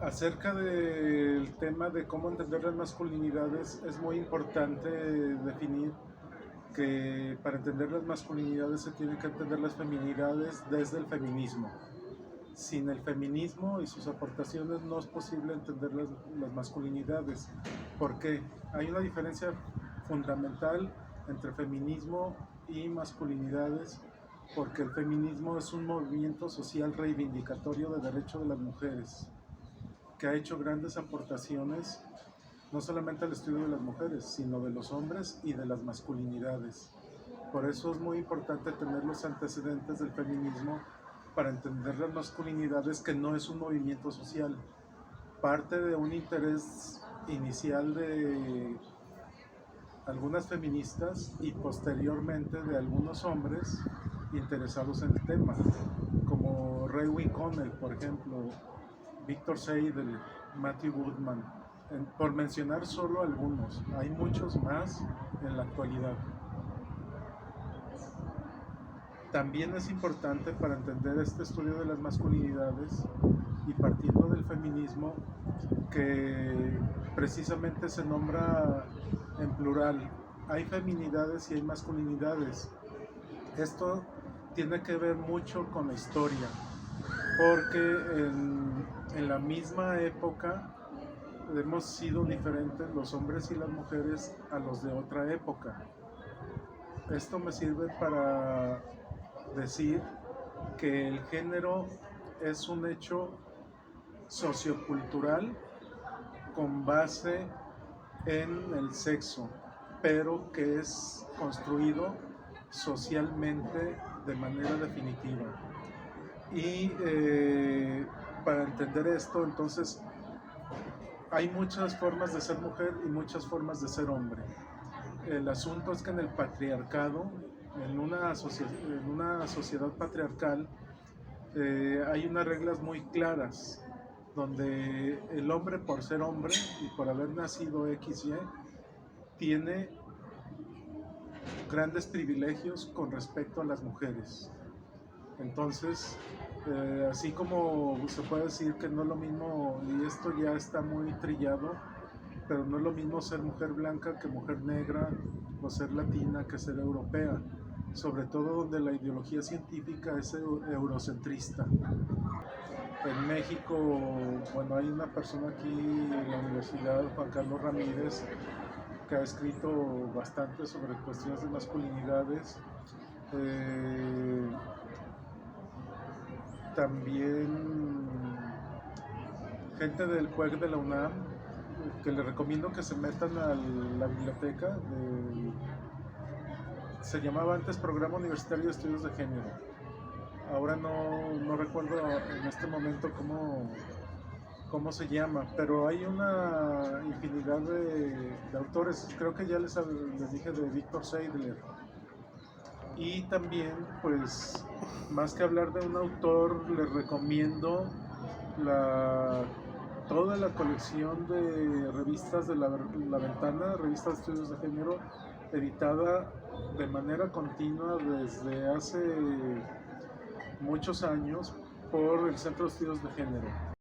Acerca del tema de cómo entender las masculinidades, es muy importante definir que para entender las masculinidades se tienen que entender las feminidades desde el feminismo. Sin el feminismo y sus aportaciones no es posible entender las masculinidades. ¿Por qué? Hay una diferencia fundamental entre feminismo y masculinidades, porque el feminismo es un movimiento social reivindicatorio de derechos de las mujeres, que ha hecho grandes aportaciones no solamente al estudio de las mujeres, sino de los hombres y de las masculinidades. Por eso es muy importante tener los antecedentes del feminismo para entender las masculinidades, que no es un movimiento social, parte de un interés inicial de algunas feministas y posteriormente de algunos hombres interesados en el tema, como Raewyn Connell, por ejemplo, Victor Seidel, Matthew Goodman, por mencionar solo algunos. Hay muchos más en la actualidad. También es importante para entender este estudio de las masculinidades y partiendo del feminismo, que precisamente se nombra en plural. Hay feminidades y hay masculinidades. Esto tiene que ver mucho con la historia, porque en la misma época hemos sido diferentes los hombres y las mujeres a los de otra época. Esto me sirve para decir que el género es un hecho sociocultural con base en el sexo, pero que es construido socialmente de manera definitiva. Y para entender esto, entonces, hay muchas formas de ser mujer y muchas formas de ser hombre. El asunto es que en el patriarcado, en una sociedad patriarcal, hay unas reglas muy claras, donde el hombre, por ser hombre y por haber nacido XY, tiene grandes privilegios con respecto a las mujeres. Entonces, así como se puede decir que no es lo mismo, y esto ya está muy trillado, pero no es lo mismo ser mujer blanca que mujer negra, o ser latina que ser europea, sobre todo donde la ideología científica es eurocentrista. En México, bueno, hay una persona aquí en la universidad, Juan Carlos Ramírez, que ha escrito bastante sobre cuestiones de masculinidades. Eh, También gente del CUEC de la UNAM, que les recomiendo que se metan a la biblioteca. Se llamaba antes Programa Universitario de Estudios de Género. Ahora no recuerdo en este momento cómo se llama, pero hay una infinidad de autores. Creo que ya les dije de Victor Seidler. Y también, pues, más que hablar de un autor, les recomiendo toda la colección de revistas de la Ventana, revistas de estudios de género, editada de manera continua desde hace muchos años por el Centro de Estudios de Género.